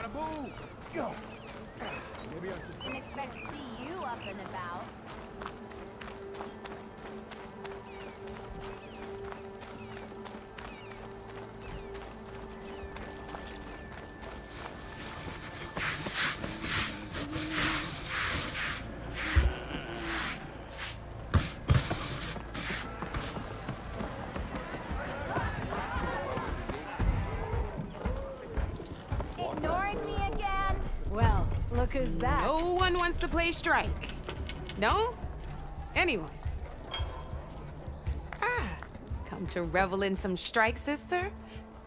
Gotta move! Go! Maybe I should... Didn't expect to see you up and about. Ignoring me again? Well, look who's back. No one wants to play strike. No? Anyone? Come to revel in some strike, sister?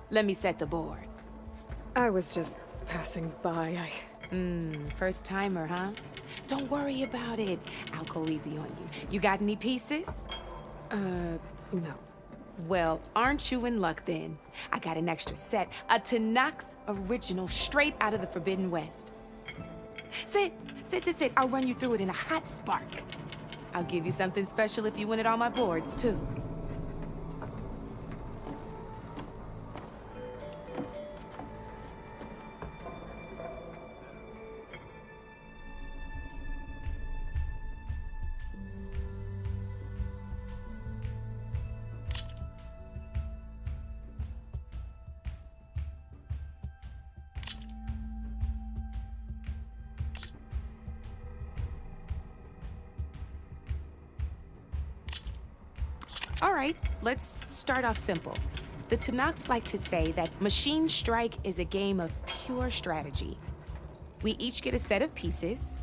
Let me set the board. I was just passing by. First timer, huh? Don't worry about it. I'll go easy on you. You got any pieces? No. Well, aren't you in luck then? I got an extra set, a Tanakh original straight out of the Forbidden West. Sit. I'll run you through it in a hot spark. I'll give you something special if you win at all my boards, too. All right, let's start off simple. The Tanakh like to say that Machine Strike is a game of pure strategy. We each get a set of pieces.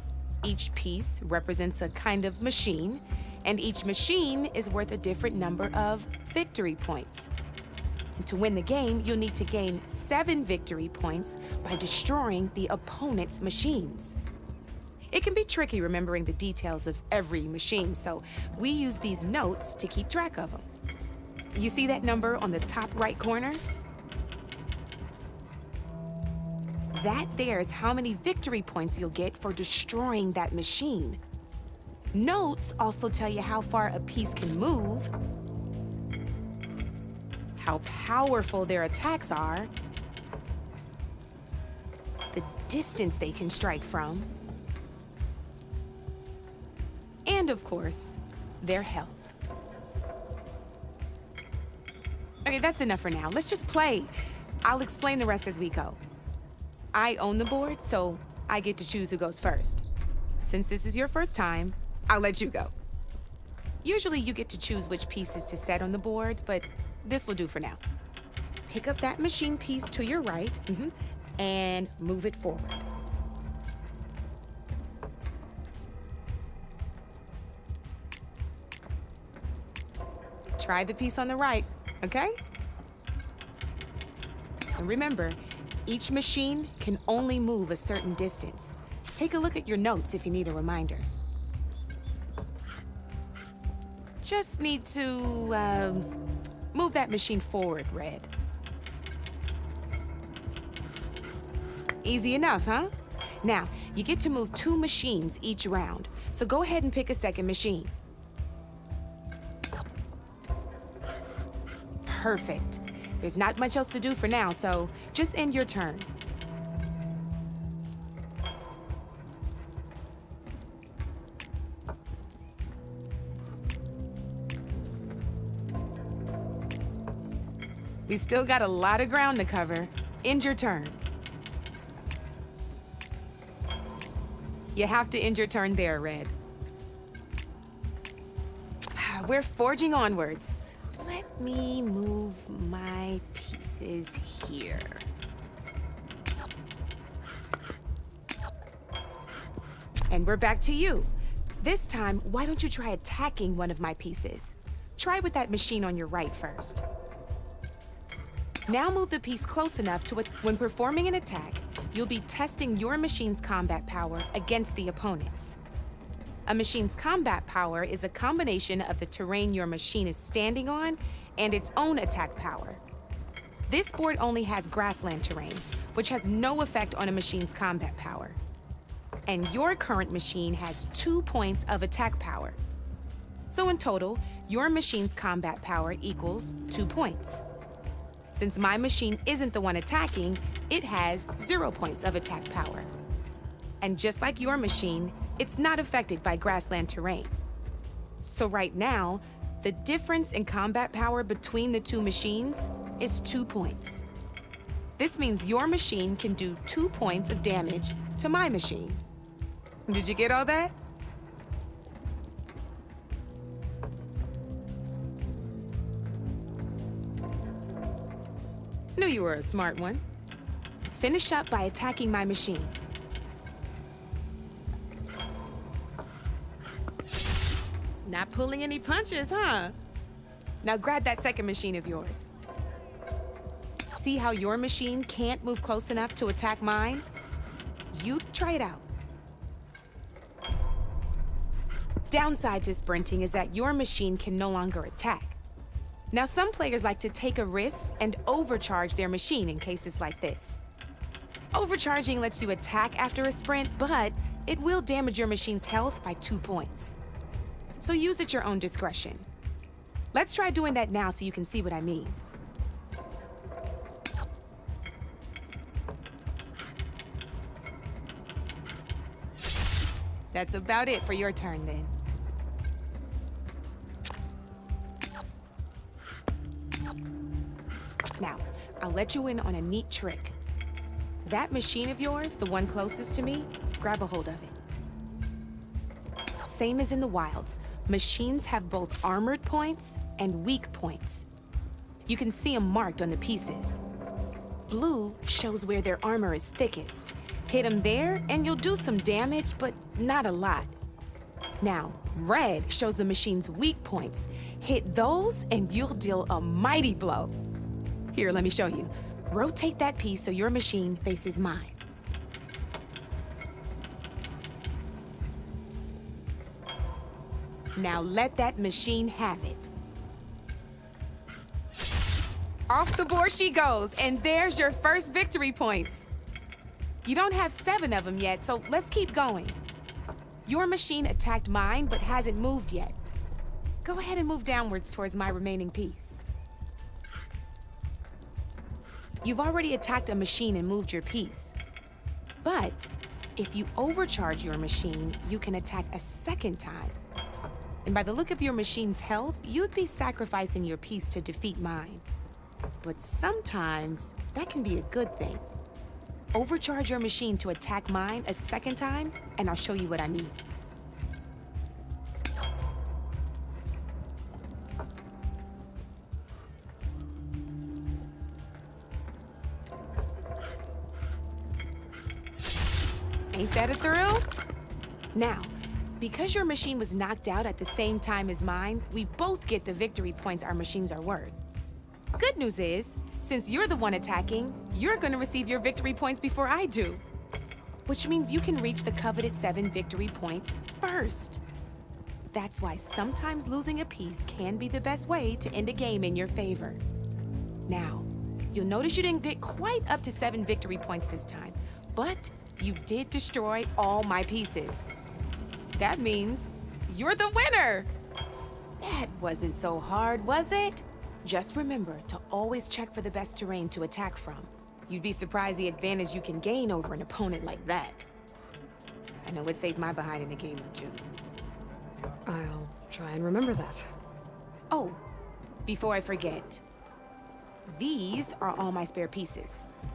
Each piece represents a kind of machine, and each machine is worth a different number of victory points. And to win the game, you'll need to gain 7 victory points by destroying the opponent's machines. It can be tricky remembering the details of every machine, so we use these notes to keep track of them. You see that number on the top right corner? That there is how many victory points you'll get for destroying that machine. Notes also tell you how far a piece can move, how powerful their attacks are, the distance they can strike from, and of course, their health. Okay, that's enough for now. Let's just play. I'll explain the rest as we go. I own the board, so I get to choose who goes first. Since this is your first time, I'll let you go. Usually you get to choose which pieces to set on the board, but this will do for now. Pick up that machine piece to your right, and move it forward. Try the piece on the right, okay? And remember, each machine can only move a certain distance. Take a look at your notes if you need a reminder. Just need to, move that machine forward, Red. Easy enough, huh? Now, you get to move 2 machines each round, so go ahead and pick a second machine. Perfect. There's not much else to do for now, so just end your turn. We still got a lot of ground to cover. End your turn. You have to end your turn there, Red. We're forging onwards. Let me move my pieces here. And we're back to you. This time, why don't you try attacking one of my pieces? Try with that machine on your right first. Now move the piece close enough to when performing an attack, you'll be testing your machine's combat power against the opponent's. A machine's combat power is a combination of the terrain your machine is standing on and its own attack power. This board only has grassland terrain, which has no effect on a machine's combat power. And your current machine has 2 points of attack power. So in total, your machine's combat power equals 2 points. Since my machine isn't the one attacking, it has 0 points of attack power. And just like your machine, it's not affected by grassland terrain. So right now, the difference in combat power between the two machines is 2 points. This means your machine can do 2 points of damage to my machine. Did you get all that? Knew you were a smart one. Finish up by attacking my machine. Not pulling any punches, huh? Now grab that second machine of yours. See how your machine can't move close enough to attack mine? You try it out. Downside to sprinting is that your machine can no longer attack. Now, some players like to take a risk and overcharge their machine in cases like this. Overcharging lets you attack after a sprint, but it will damage your machine's health by 2 points. So use at your own discretion. Let's try doing that now so you can see what I mean. That's about it for your turn, then. Now, I'll let you in on a neat trick. That machine of yours, the one closest to me, grab a hold of it. Same as in the wilds, machines have both armored points and weak points. You can see them marked on the pieces. Blue shows where their armor is thickest. Hit them there, and you'll do some damage, but not a lot. Now, red shows the machine's weak points. Hit those, and you'll deal a mighty blow. Here, let me show you. Rotate that piece so your machine faces mine. Now let that machine have it. Off the board she goes, and there's your first victory points. You don't have 7 of them yet, so let's keep going. Your machine attacked mine, but hasn't moved yet. Go ahead and move downwards towards my remaining piece. You've already attacked a machine and moved your piece. But if you overcharge your machine, you can attack a second time. And by the look of your machine's health, you'd be sacrificing your piece to defeat mine. But sometimes, that can be a good thing. Overcharge your machine to attack mine a second time, and I'll show you what I mean. Ain't that a thrill? Now, because your machine was knocked out at the same time as mine, we both get the victory points our machines are worth. Good news is, since you're the one attacking, you're gonna receive your victory points before I do. Which means you can reach the coveted 7 victory points first. That's why sometimes losing a piece can be the best way to end a game in your favor. Now, you'll notice you didn't get quite up to 7 victory points this time, but you did destroy all my pieces. That means you're the winner! That wasn't so hard, was it? Just remember to always check for the best terrain to attack from. You'd be surprised the advantage you can gain over an opponent like that. I know it saved my behind in a game or 2. I'll try and remember that. Oh, before I forget, these are all my spare pieces.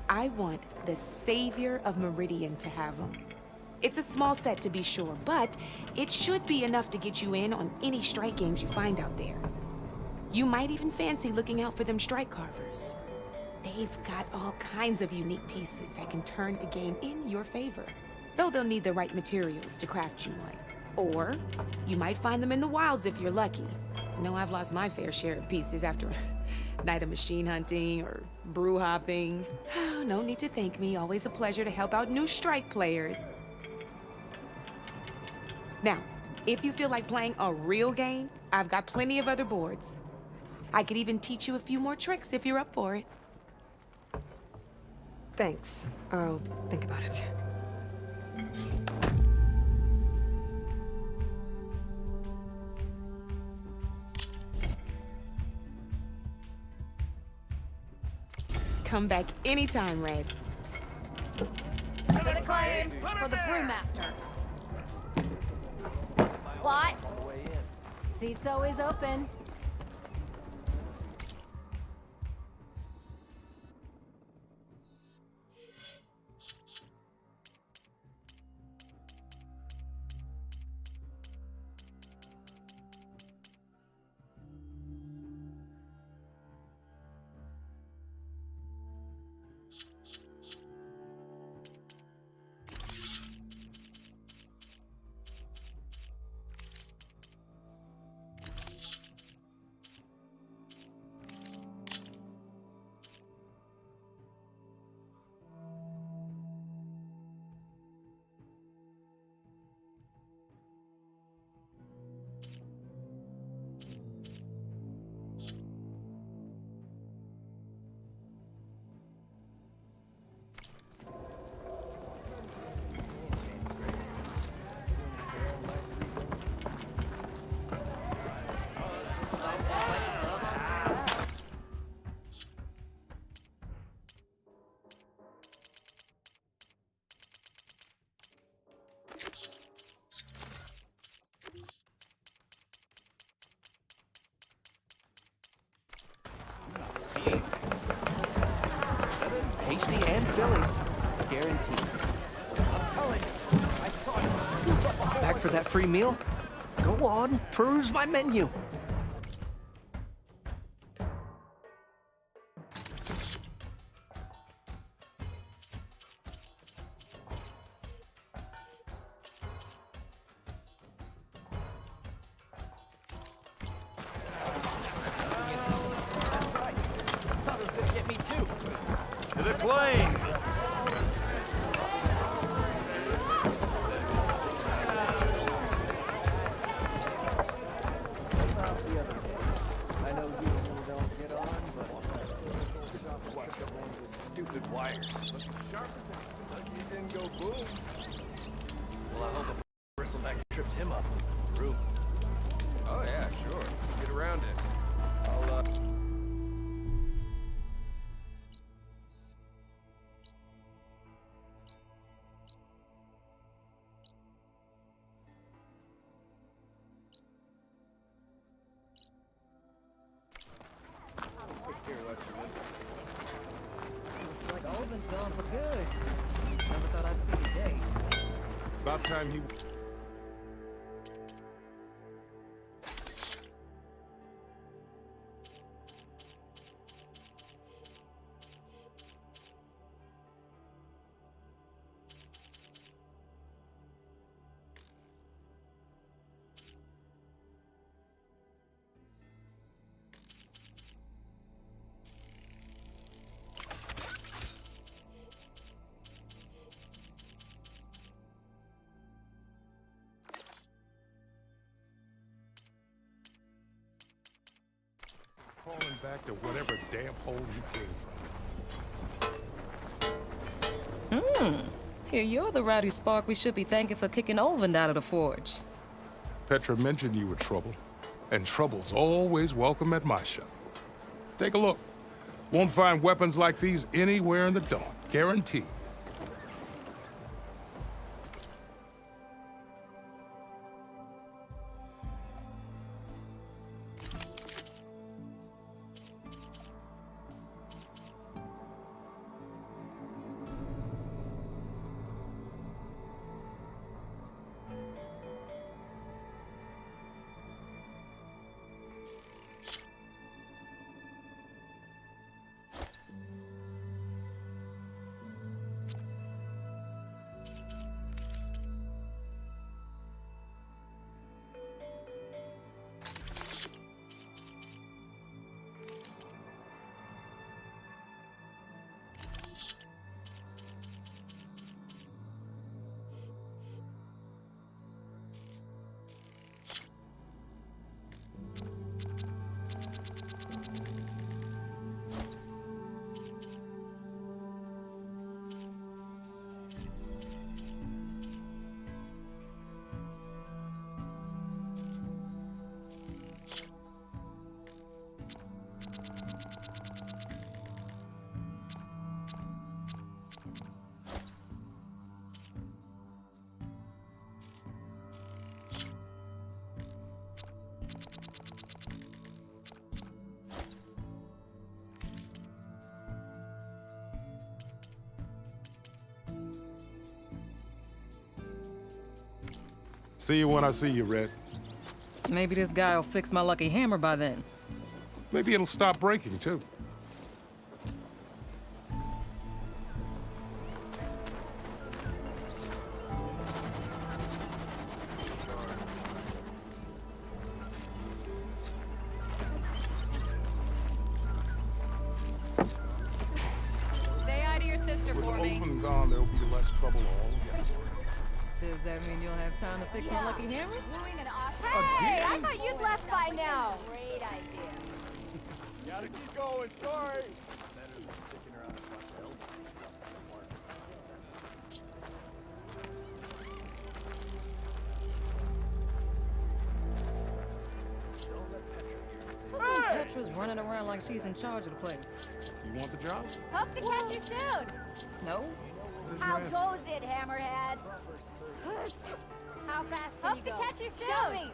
I want the Savior of Meridian to have them. It's a small set to be sure, but it should be enough to get you in on any strike games you find out there. You might even fancy looking out for them strike carvers. They've got all kinds of unique pieces that can turn a game in your favor, though they'll need the right materials to craft you one. Or you might find them in the wilds if you're lucky. I know I've lost my fair share of pieces after a night of machine hunting or brew hopping. No need to thank me. Always a pleasure to help out new strike players. Now, if you feel like playing a real game, I've got plenty of other boards. I could even teach you a few more tricks if you're up for it. Thanks. I'll think about it. Come back anytime, Red. For the claim, for the brewmaster. What? Seat's always open. Tasty and filling. Guaranteed. Back for that free meal? Go on, peruse my menu. Get me too. To the plane. I know you don't get on, but watch the ones with stupid wires. Lucky it didn't go boom. Well, I hope a bristleback tripped him up on the roof. Oh yeah, sure. Get around it. I'll Like Owen's gone for good. Never thought I'd see the day. about time he... Crawling back to whatever damn hole you came from. Here, you're the rowdy spark we should be thanking for kicking Olvin out of the forge. Petra mentioned you were trouble, and trouble's always welcome at my shop. Take a look. Won't find weapons like these anywhere in the Dawn. Guaranteed. See you when I see you, Red. Maybe this guy will fix my lucky hammer by then. Maybe it'll stop breaking, too. Say hi to your sister With for me. Oven gone, there'll be less trouble altogether. Does that mean you'll have time to fix my lucky hammer? Hey, I thought you'd left by now. Great idea. Gotta keep going, sorry. Better than sticking around and watching Elvis. Petra's running around like she's in charge of the place. You want the job? Hope to catch you soon. No? How goes it, Hammerhead? How fast can you go? Hope to catch you soon. Show me.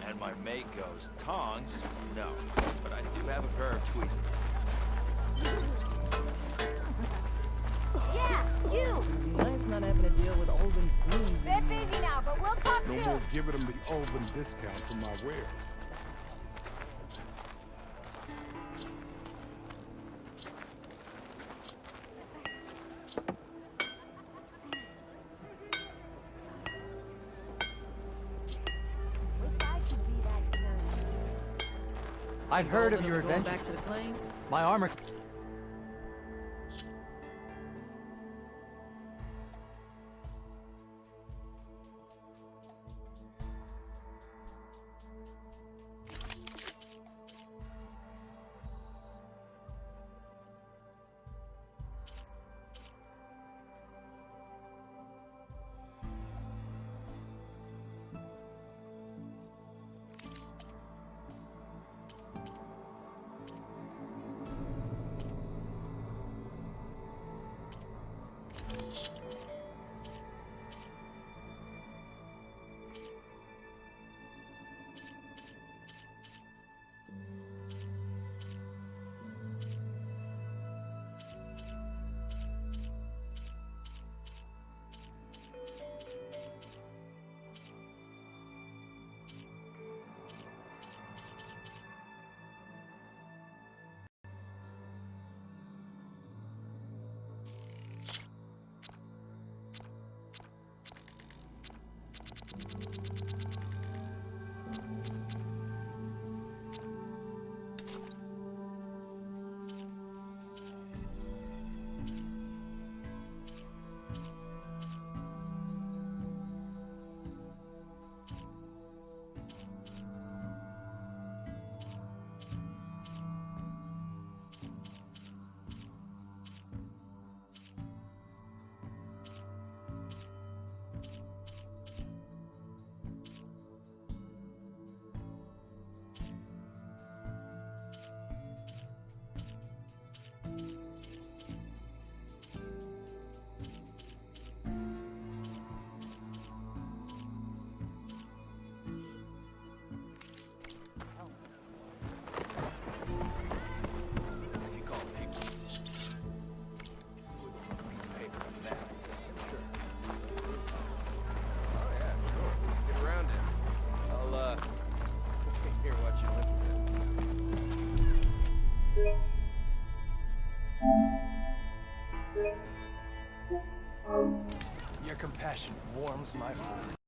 And my mate goes, tongs? No, but I do have a pair of tweezers. Yeah, you. Nice not having to deal with Olden's goons. Bit busy now, but we'll talk No soon. more giving them the Oven discount for my wares. Wish I could be that good. I've heard of Olden your will be going adventure. back to the claim? My armor. Your compassion warms my heart.